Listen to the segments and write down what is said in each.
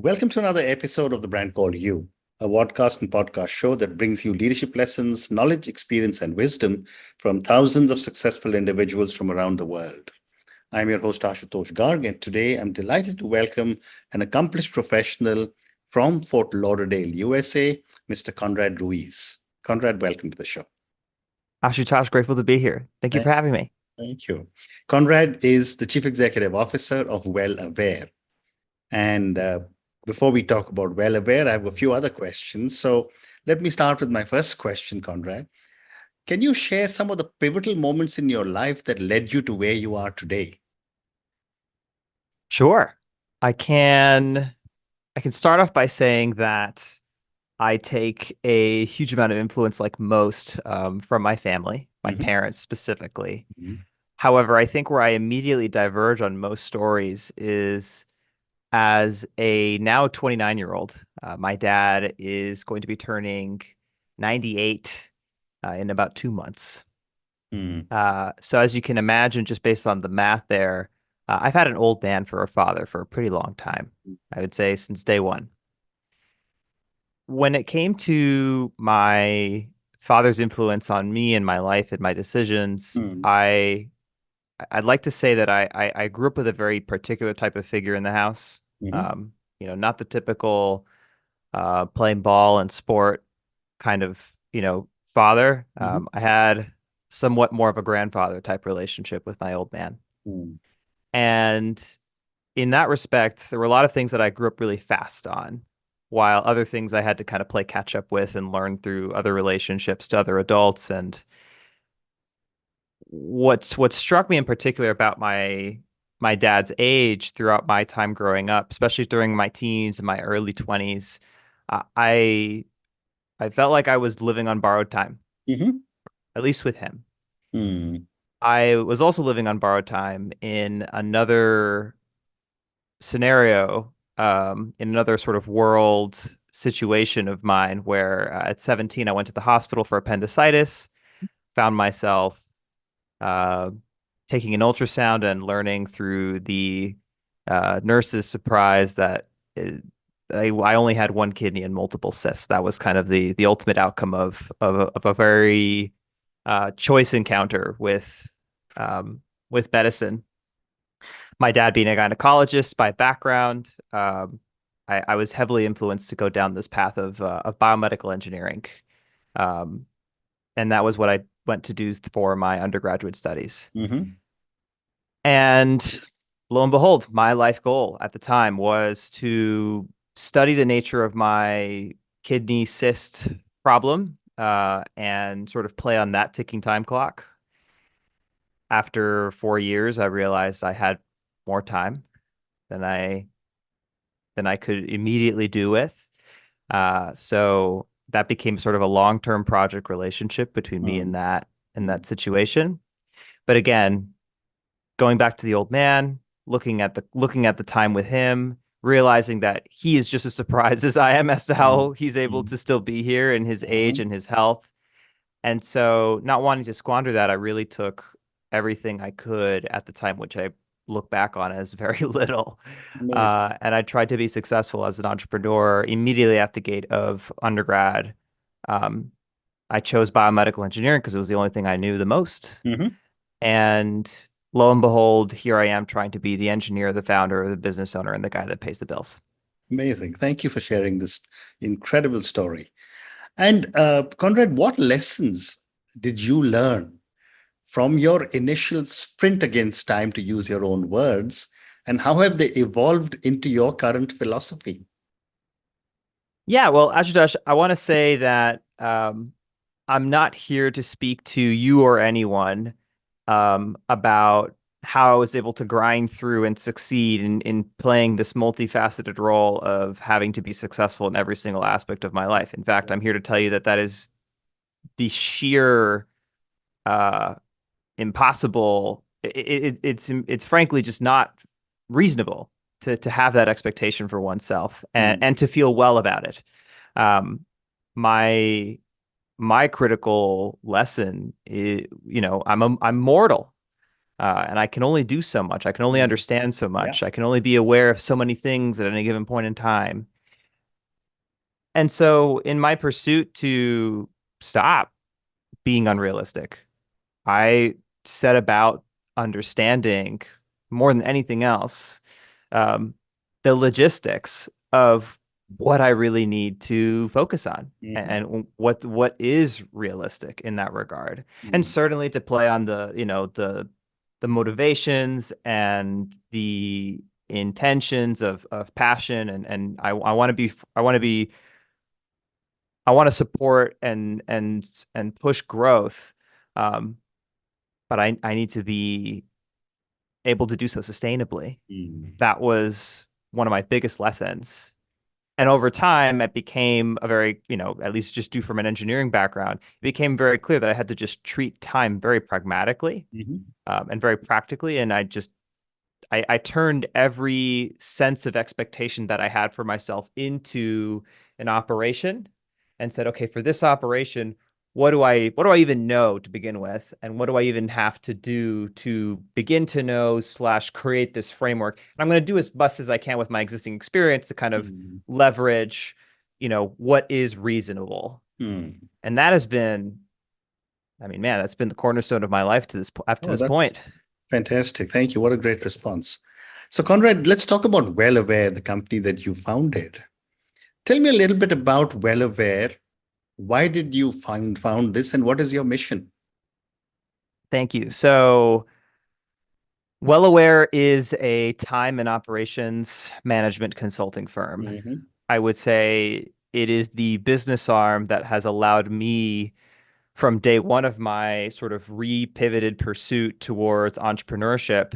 Welcome to another episode of The Brand Called You, a podcast and podcast show that brings you leadership lessons, knowledge, experience, and wisdom from thousands of successful individuals from around the world. I'm your host, Ashutosh Garg, and today I'm delighted to welcome an accomplished professional from Fort Lauderdale, USA, Mr. Conrad Ruiz. Conrad, welcome to the show. Ashutosh, grateful to be here. Thank you Thank for having me. thank you. Conrad is the Chief Executive Officer of Well Aware. And before we talk about Well Aware, I have a few other questions. So let me start with my first question, Conrad. Can you share some of the pivotal moments in your life that led you to where you are today? Sure. I can I can start off by saying that I take a huge amount of influence, like most, from my family, my Mhm, parents specifically. mhm, However, I think where I immediately diverge on most stories is as a now 29-year-old. My dad is going to be turning 98 in about 2 months. mm, So as you can imagine, just based on the math there, I've had an old man for a father for a pretty long time. I would say since day one. When it came to my father's influence on me and my life and my decisions, mm, I'd like to say that I grew up with a very particular type of figure in the house. mhm, Um, Not the typical playing ball and sport kind of, father. mhm, I had somewhat more of a grandfather type relationship with my old man. mm, And in that respect, there were a lot of things that I grew up really fast on, while other things I had to kind of play catch up with and learn through other relationships to other adults. And what struck me in particular about my dad's age throughout my time growing up, especially during my teens and my early 20s, I I felt like I was living on borrowed time, mhm, at least with him. mm, I was also living on borrowed time in another scenario, in another sort of world situation of mine where at 17, I went to the hospital for appendicitis, found myself uh, taking an ultrasound and learning through the nurse's surprise that I only had one kidney and multiple cysts. That was kind of the ultimate outcome of a very choice encounter with medicine. My dad being a gynecologist by background, I was heavily influenced to go down this path of biomedical engineering, um, and that was what I went to do for my undergraduate studies. mhm, And lo and behold, my life goal at the time was to study the nature of my kidney cyst problem, and sort of play on that ticking time clock. After 4 years, I realized I had more time than I could immediately do with. So that became sort of a long-term project relationship between me mm, and mm, that situation. But again, going back to the old man, looking at the time with him, realizing that he is just as surprised as I am as to mm, how he's able mm, to still be here in his age mhm. and his health. And so not wanting to squander that, I really took everything I could at the time, which I look back on as very little. Amazing. And I tried to be successful as an entrepreneur immediately at the gate of undergrad. Um, I chose biomedical engineering because it was the only thing I knew the most. Mhm. And lo and behold, here I am trying to be the engineer, the founder, the business owner, and the guy that pays the bills. Amazing. Thank you for sharing this incredible story. And Conrad, what lessons did you learn from your initial sprint against time, to use your own words, and how have they evolved into your current philosophy? Yeah, well, Ashutosh, I want to say that I'm not here to speak to you or anyone about how I was able to grind through and succeed in playing this multifaceted role of having to be successful in every single aspect of my life. In fact, I'm here to tell you that that is the sheer uh, impossible. It's frankly just not reasonable to have that expectation for oneself Mm, and to feel well about it. Um, my my critical lesson is, I'm mortal. And I can only do so much. I can only Mm. understand so Yeah. much. I can only be aware of so many things at any given point in time. And so, in my pursuit to stop being unrealistic, I set about understanding more than anything else um, the logistics of what I really need to focus on Mhm. and what is realistic in that regard. And Mm. certainly to play on the motivations and the intentions of passion and I want to be I want to support and push growth. Um, but I need to be able to do so sustainably. Mm. That was one of my biggest lessons. And over time, it became a very, at least just due from an engineering background, it became very clear that I had to just treat time very pragmatically Mhm. and very practically. And I turned every sense of expectation that I had for myself into an operation and said, okay, for this operation, what do I even know to begin with? And what do I even have to do to begin to know slash create this framework? And I'm going to do as much as I can with my existing experience to kind of Mm. leverage, what is reasonable. Mm. And that has been, I mean, man, that's been the cornerstone of my life up to Oh, this that's point. fantastic. Thank you. What a great response. So, Conrad, let's talk about Well Aware, the company that you founded. Tell me a little bit about Well Aware. Why did you found this, and what is your mission? Thank you. So, Wellaware is a time and operations management consulting firm. Hmm. I would say it is the business arm that has allowed me from day one of my sort of re-pivoted pursuit towards entrepreneurship.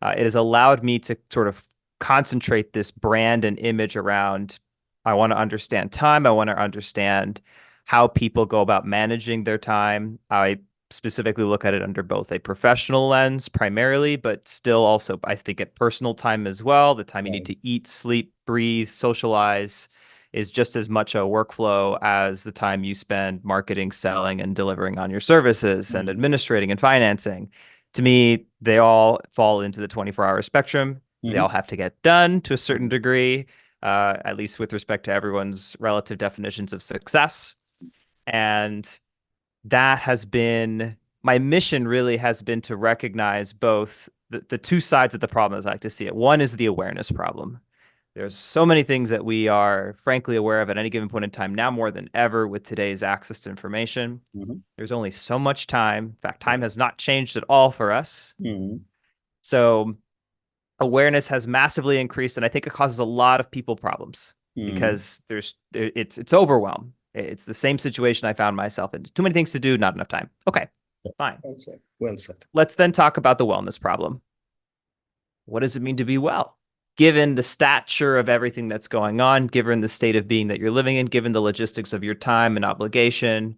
It has allowed me to sort of concentrate this brand and image around I want to understand time. I want to understand how people go about managing their time. I specifically look at it under both a professional lens primarily, but still also I think at personal time as well. The time you need Right. to eat, sleep, breathe, socialize is just as much a workflow as the time you spend marketing, selling, and delivering on your services and Mm. administrating and financing. To me, they all fall into the 24-hour spectrum. They all Hmm. have to get done to a certain degree, at least with respect to everyone's relative definitions of success. And that has been my mission really has been to recognize both the two sides of the problem as I like to see it. One is the awareness problem. There's so many things that we are frankly aware of at any given point in time, now more than ever with today's access to information. Hmm. There's only so much time. In fact, time has not changed at all for us. Hmm. So awareness has massively increased, and I think it causes a lot of people problems Hmm. because it's overwhelm. It's the same situation I found myself in. Too many things to do, not enough time. Okay, fine. Well said. Well said. Let's then talk about the wellness problem. What does it mean to be well? Given the stature of everything that's going on, given the state of being that you're living in, given the logistics of your time and obligation,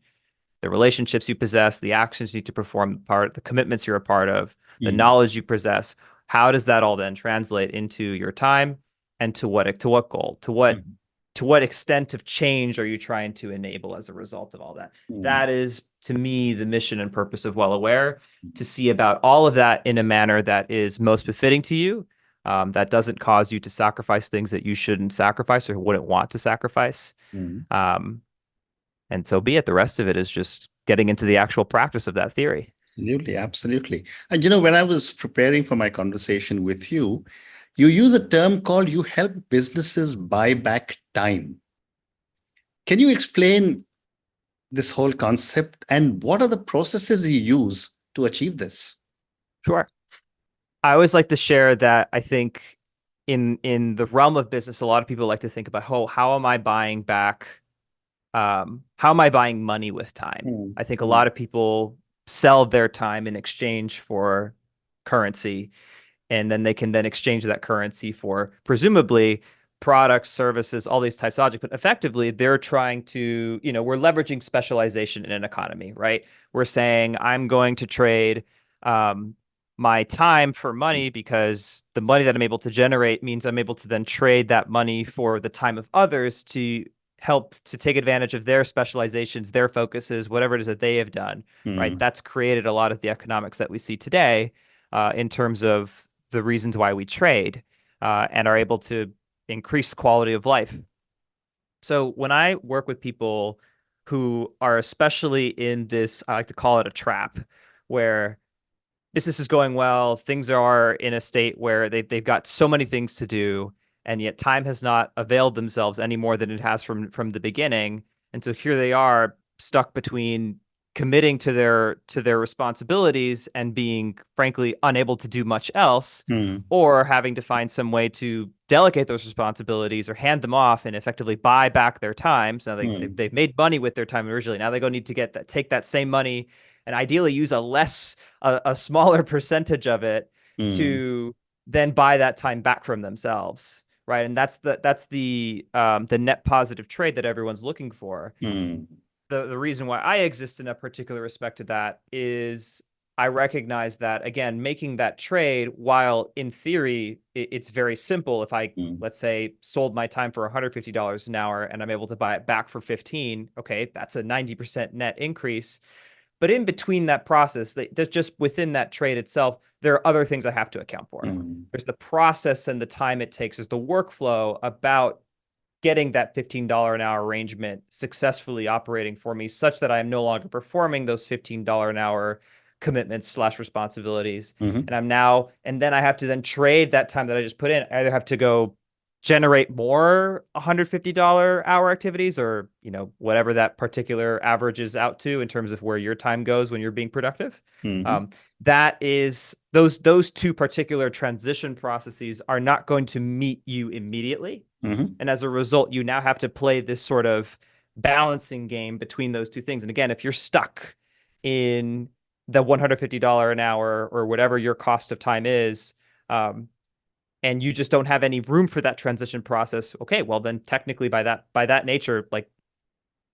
the relationships you possess, the actions you need to perform, the commitments you're a part of, the Mm. knowledge you possess, how does that all then translate into your time and to what goal? Mm. To what extent of change are you trying to enable as a result of all that? Mm. That is, to me, the mission and purpose of Well Aware, to see about all of that in a manner that is most befitting to you, that doesn't cause you to sacrifice things that you shouldn't sacrifice or wouldn't want to sacrifice. Mm. Um, and so be it. The rest of it is just getting into the actual practice of that theory. Absolutely, absolutely. And when I was preparing for my conversation with you, you use a term called you help businesses buy back time. Can you explain this whole concept and what are the processes you use to achieve this? Sure. I always like to share that I think in the realm of business, a lot of people like to think about, oh, how am I buying back how am I buying money with time? Mm. I think a Mm. lot of people sell their time in exchange for currency, and then they can then exchange that currency for presumably products, services, all these types of objects. But effectively, they're trying to, we're leveraging specialization in an economy, right? We're saying I'm going to trade um, my time for money because the money that I'm able to generate means I'm able to then trade that money for the time of others to help to take advantage of their specializations, their focuses, whatever it is that they have done, right? Mm. That's created a lot of the economics that we see today. in terms of the reasons why we trade and are able to increase quality of life. So when I work with people who are especially in this, I like to call it a trap, where business is going well, things are in a state where they've got so many things to do, and yet time has not availed themselves any more than it has from the beginning. And so here they are stuck between committing to their responsibilities and being frankly unable to do much else, Mm, or having to find some way to delegate those responsibilities or hand them off and effectively buy back their time. So mm, they've made money with their time originally. Now they go need to take that same money and ideally use a smaller percentage of it mm, to then buy that time back from themselves, right? And that's the net positive trade that everyone's looking for. mm, The reason why I exist in a particular respect to that is I recognize that, again, making that trade, while in theory it's very simple. If I, mm, let's say, sold my time for $150 an hour and I'm able to buy it back for 15, okay, that's a 90% net increase. But in between that process, that just within that trade itself, there are other things I have to account for. mm, There's the process and the time it takes. There's the workflow about getting that $15 an hour arrangement successfully operating for me, such that I am no longer performing those $15 an hour commitments slash responsibilities. mhm, And then I have to then trade that time that I just put in. I either have to go generate more $150 hour activities, or, whatever that particular averages out to in terms of where your time goes when you're being productive. mhm, Um, that is those two particular transition processes are not going to meet you immediately. mhm, And as a result, you now have to play this sort of balancing game between those two things. And again, if you're stuck in the $150 an hour or whatever your cost of time is, and you just don't have any room for that transition process, okay, well then technically by that nature, like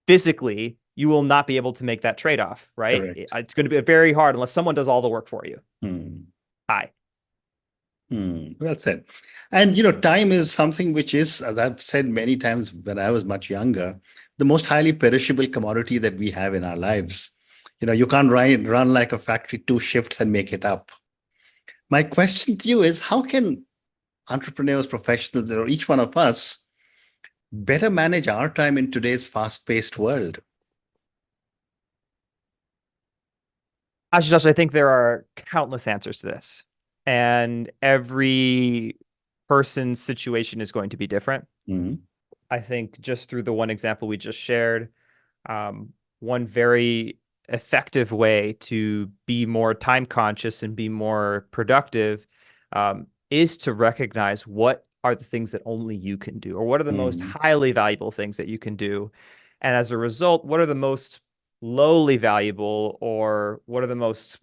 physically, you will not be able to make that trade-off, right? correct. It's going to be very hard unless someone does all the work for you. Mm, Hi. well said. And time is something which is, as I've said many times when I was much younger, the most highly perishable commodity that we have in our lives. You can't run like a factory 2 shifts and make it up. My question to you is, how can entrepreneurs, professionals, or each one of us better manage our time in today's fast-paced world? Ashutosh, I think there are countless answers to this, and every person's situation is going to be different. Mm, I think just through the one example we just shared, one very effective way to be more time conscious and be more productive is to recognize what are the things that only you can do, or what are the most mm, highly valuable things that you can do. And as a result, what are the most lowly valuable, or what are the most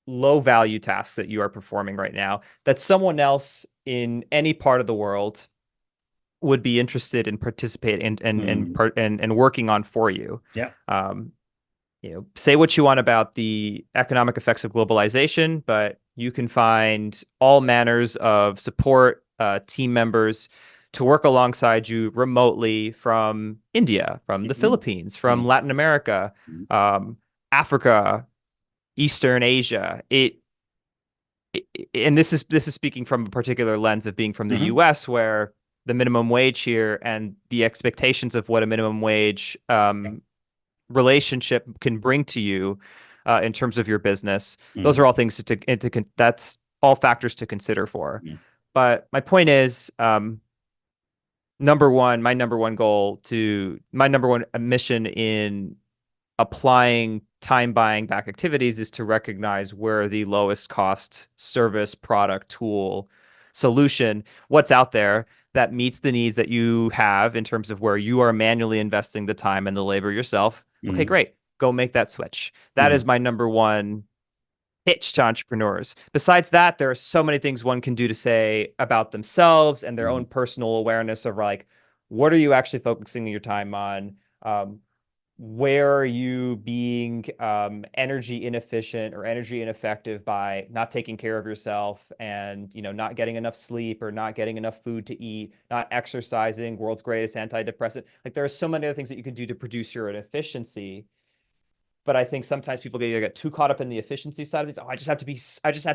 low value tasks that you are performing right now that someone else in any part of the world would be interested in participating mm. and working on for you. Yeah. Um, say what you want about the economic effects of globalization, but you can find all manners of support team members to work alongside you remotely from India, from the Mhm, Philippines, from mm, Latin America, mm, Africa, Eastern Asia. And this is speaking from a particular lens of being from the mhm, U.S., where the minimum wage here and the expectations of what a minimum wage relationship can bring to you in terms of your business. Those mm, are all things that's all factors to consider for. mm, But my point is, number one, my number one mission in applying time buying back activities is to recognize where the lowest cost service, product, tool, solution, what's out there that meets the needs that you have in terms of where you are manually investing the time and the labor yourself. Okay, mm, great. Go make that switch. That is mm, my number one pitch to entrepreneurs. Besides that, there are so many things one can do to say about themselves and their own mm, personal awareness of, like, what are you actually focusing your time on? Where are you being energy inefficient or energy ineffective by not taking care of yourself, and not getting enough sleep, or not getting enough food to eat, not exercising, world's greatest antidepressant. Like, there are so many other things that you can do to produce your own efficiency. But I think sometimes people get too caught up in the efficiency side of things. Oh, I just have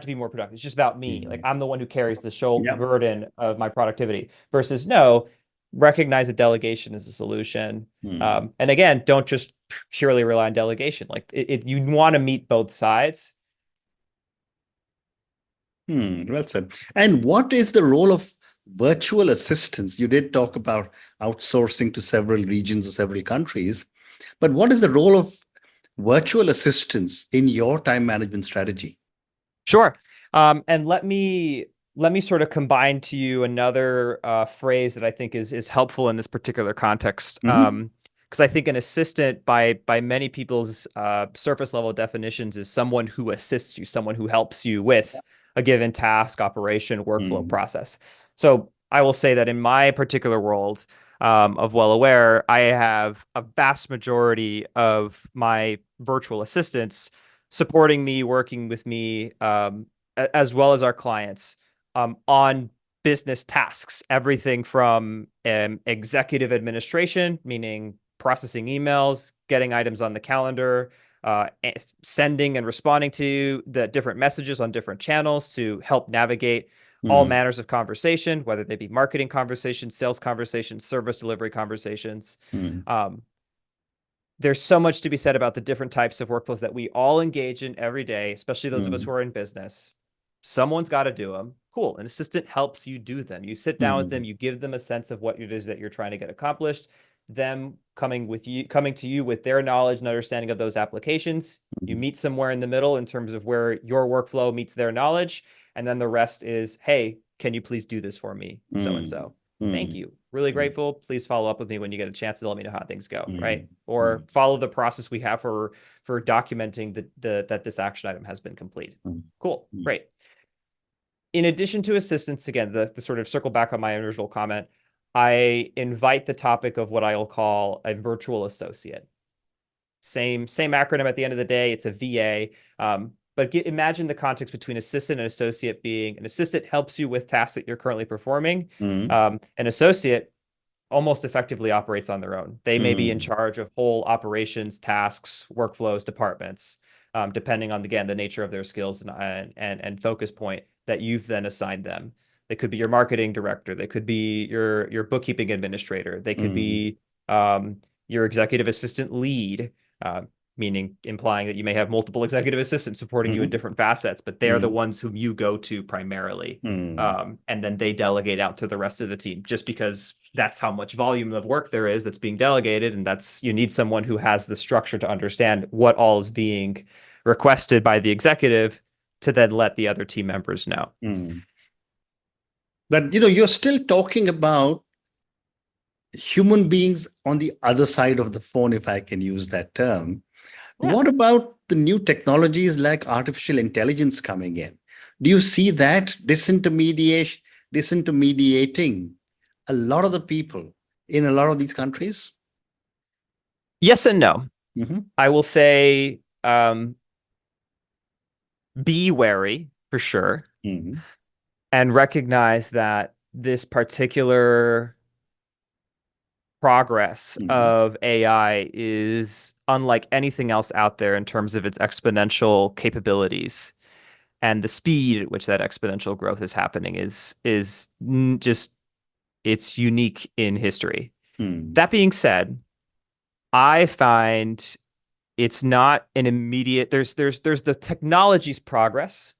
to be more productive. It's just about me. Like Mm. I'm the one who carries the Yeah. burden of my productivity versus no, recognize that delegation is a solution. Mm. And again, don't just purely rely on delegation. Like you want to meet both sides. Well said. And what is the role of virtual assistants? You did talk about outsourcing to several regions or several countries, but what is the role of virtual assistants in your time management strategy? Sure. And let me sort of combine to you another phrase that I think is helpful in this particular context. Hmm. Because I think an assistant by many people's surface level definitions is someone who assists you, someone who helps you with a given task, operation, workflow Mm. process. So I will say that in my particular world of well aware, I have a vast majority of my virtual assistants supporting me, working with me, as well as our clients on business tasks, everything from executive administration, meaning processing emails, getting items on the calendar, sending and responding to the different messages on different channels to help navigate all Mm. manners of conversation, whether they be marketing conversations, sales conversations, service delivery conversations. Mm. Um, there's so much to be said about the different types of workflows that we all engage in every day, especially those of us Mm. who are in business. Someone's got to do them. Cool. An assistant helps you do them. You sit down with them, Mm. you give them a sense of what it is that you're trying to get accomplished, them coming to you with their knowledge and understanding of those applications. You Mm. meet somewhere in the middle in terms of where your workflow meets their knowledge, and then the rest is, hey, can you please do this for me? So and Mm. so. Thank Mm. you. Really Mm. grateful. Please follow up with me when you get a chance to let me know how things go, right? Mm. Or Mm. follow the process we have for documenting that this action item has been completed. Mm. Cool. Mm. Great. In addition to assistance, again, the sort of circle back on my original comment, I invite the topic of what I'll call a virtual associate. Same acronym at the end of the day. It's a VA. But imagine the context between assistant and associate being an assistant helps you with tasks that you're currently performing. Mm. An associate almost effectively operates on their own. They may be in Mm. charge of whole operations, tasks, workflows, departments, depending on, again, the nature of their skills and focus point that you've then assigned them. They could be your marketing director. They could be your bookkeeping administrator. They could Mm. be your executive assistant lead, uh, meaning implying that you may have multiple executive assistants supporting you in Mhm. different facets, but they're the Mm. ones whom you go to primarily. Mm. And then they delegate out to the rest of the team just because that's how much volume of work there is that's being delegated. And you need someone who has the structure to understand what all is being requested by the executive to then let the other team members know. Mm. But you're still talking about human beings on the other side of the phone, if I can use that term. Yeah. What about the new technologies like artificial intelligence coming in? Do you see that disintermediating a lot of the people in a lot of these countries? Yes and no. Hmm. I will say be wary for sure Hmm. and recognize that this particular progress Hmm. of AI is unlike anything else out there in terms of its exponential capabilities. And the speed at which that exponential growth is happening is just it's unique in history. Hmm. That being said, I find it's not an immediate there's the technology's progress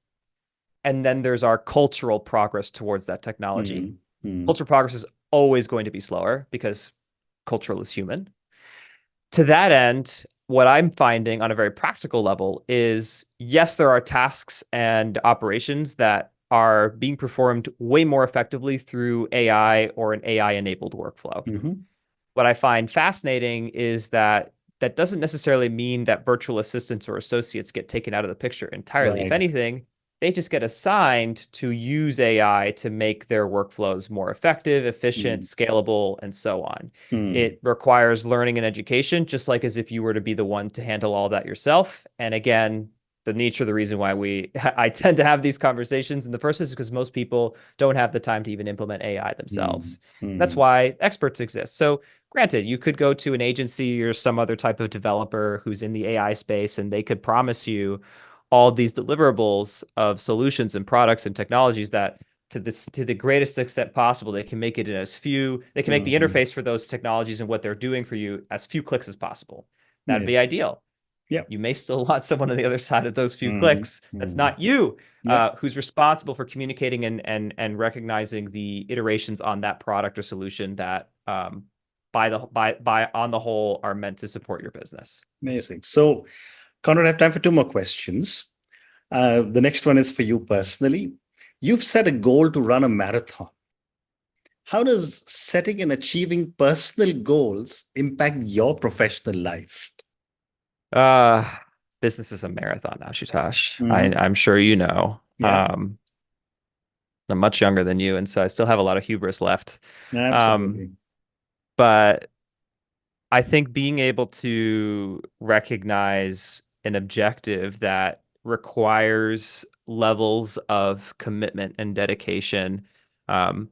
and then there's our cultural progress towards that technology. Hmm. Hmm. Cultural progress is always going to be slower because cultural is human. To that end, what I'm finding on a very practical level is yes, there are tasks and operations that are being performed way more effectively through AI or an AI enabled workflow. Hmm. What I find fascinating is that that doesn't necessarily mean that virtual assistants or associates get taken out of the picture entirely. If Right. anything, they just get assigned to use AI to make their workflows more effective, efficient, Hmm. scalable, and so on. Hmm. It requires learning and education, just like as if you were to be the one to handle all that yourself. And again, the nature of the reason why I tend to have these conversations in the first place is because most people don't have the time to even implement AI Hmm. themselves. That's Hmm. why experts exist. So Granted, you could go to an agency or some other type of developer who's in the AI space, and they could promise you all these deliverables of solutions and products and technologies that to the greatest extent possible, they can make it in as few, they can make the Mhm. interface for those technologies and what they're doing for you as few clicks as possible. That'd Yeah. be ideal. Yeah. You may still want someone on the other side of those few Mhm. clicks. That's Mhm. not you, Yeah. who's responsible for communicating and recognizing the iterations on that product or solution that by on the whole are meant to support your business. Amazing. So, Conrad, I have time for two more questions. The next one is for you personally. You've set a goal to run a marathon. How does setting and achieving personal goals impact your professional life? Uh, Business is a marathon, Ashutosh. Hmm. I'm sure you know. Yeah, I'm much younger than you, and so I still have a lot of hubris left. Um, absolutely. but I think being able to recognize an objective that requires levels of commitment and dedication um,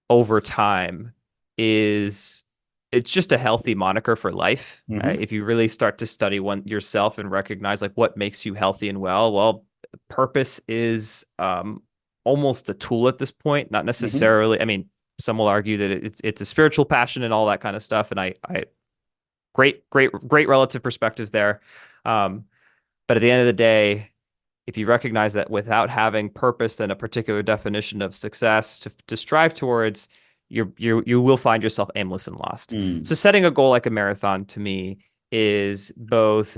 over time is it's just a healthy moniker for life. Hmm. If you really start to study one yourself and recognize like what makes you healthy and well, purpose is almost a tool at this point, not Hmm. necessarily. I mean, some will argue that it's a spiritual passion and all that kind of stuff, and I great relative perspectives there. Um, but at the end of the day, if you recognize that without having purpose and a particular definition of success to strive towards, you will find yourself aimless and lost. So Mm. setting a goal like a marathon to me is both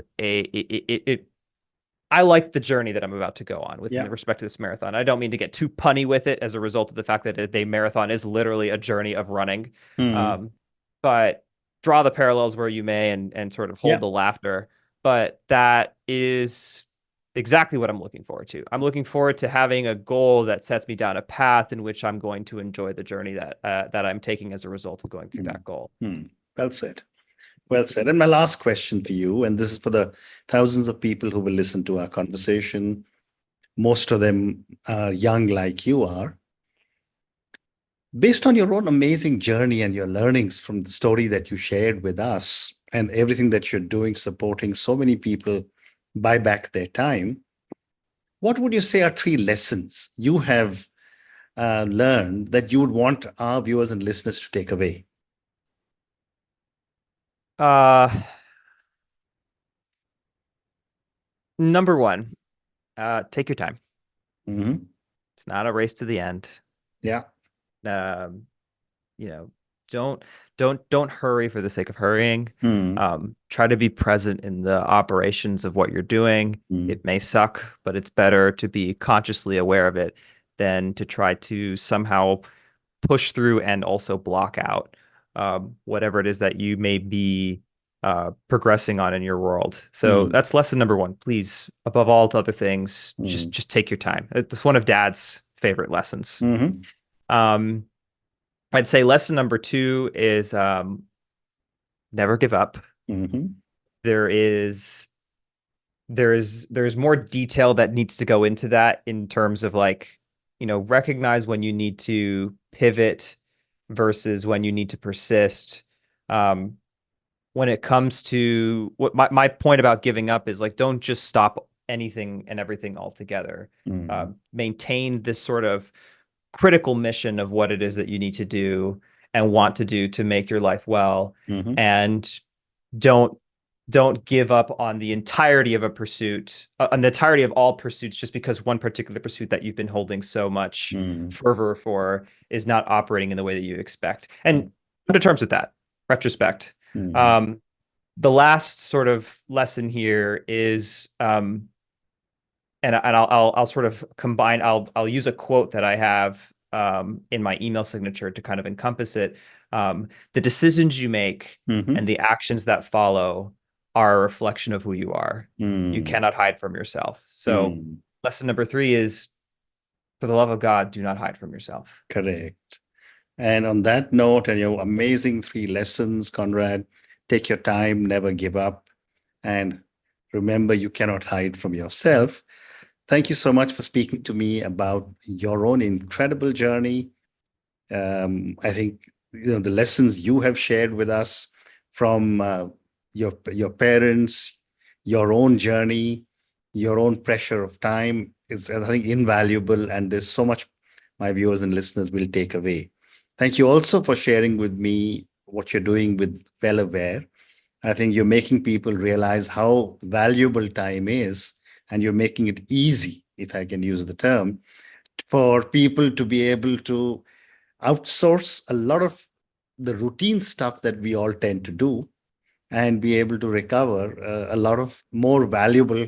I like the journey that I'm about to go on with Yeah. respect to this marathon. I don't mean to get too punny with it as a result of the fact that a marathon is literally a journey of running. Mm. Um, but draw the parallels where you may and sort of hold Yeah. the laughter. But that is exactly what I'm looking forward to. I'm looking forward to having a goal that sets me down a path in which I'm going to enjoy the journey that I'm taking as a result of going through Mm. that goal. Mm. Well said. Well said. And my last question for you, and this is for the thousands of people who will listen to our conversation. Most of them are young like you are. Based on your own amazing journey and your learnings from the story that you shared with us and everything that you're doing, supporting so many people buy back their time, what would you say are three lessons you have learned that you would want our viewers and listeners to take away? Uh, Number one, take your time. Hmm. It's not a race to the end. Yeah. Um, you know, don't don't hurry for the sake of hurrying. Mm. Try to be present in the operations of what you're doing. Mm. It may suck, but it's better to be consciously aware of it than to try to somehow push through and also block out whatever it is that you may be progressing on in your world. So Mm. that's lesson number one. Please, above all other things, Mm. just take your time. It's one of Dad's favorite lessons. Hmm. Um, I'd say lesson number two is never give up. Hmm. There is there's more detail that needs to go into that in terms of like, recognize when you need to pivot versus when you need to persist. Um, when it comes to what my point about giving up is like, don't just stop anything and everything altogether. Mm. Maintain this sort of critical mission of what it is that you need to do and want to do to make your life well, Hmm. and don't don't give up on the entirety of a pursuit, on the entirety of all pursuits, just because one particular pursuit that you've been holding so much Mm. fervor for is not operating in the way that you expect. And come to terms with that. Retrospect. Mm. Um, the last sort of lesson here is, and I'll sort of combine. I'll use a quote that I have in my email signature to kind of encompass it. The decisions you make and Hmm. the actions that follow are a reflection of who you are. You Mm. cannot hide from yourself. So Mm. lesson number three is, for the love of God, do not hide from yourself. Correct. And on that note, and your amazing three lessons, Conrad, take your time, never give up, and remember you cannot hide from yourself. Thank you so much for speaking to me about your own incredible journey. I think the lessons you have shared with us from your parents, your own journey, your own pressure of time is, I think, invaluable. And there's so much my viewers and listeners will take away. Thank you also for sharing with me what you're doing with Well Aware. I think you're making people realize how valuable time is, and you're making it easy, if I can use the term, for people to be able to outsource a lot of the routine stuff that we all tend to do and be able to recover a lot of more valuable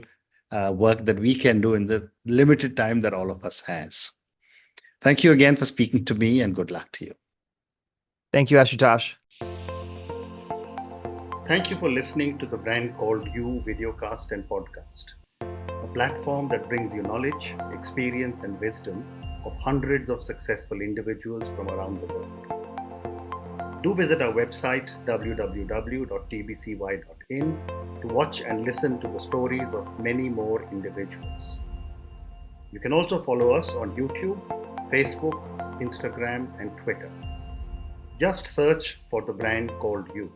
work that we can do in the limited time that all of us has. Thank you again for speaking to me, and good luck to you. Thank you, Ashutosh. Thank you for listening to the Brand Called You videocast and podcast, a platform that brings you knowledge, experience, and wisdom of hundreds of successful individuals from around the world. Do visit our website www.tbcy.in to watch and listen to the stories of many more individuals. You can also follow us on YouTube, Facebook, Instagram, and Twitter. Just search for the Brand Called You.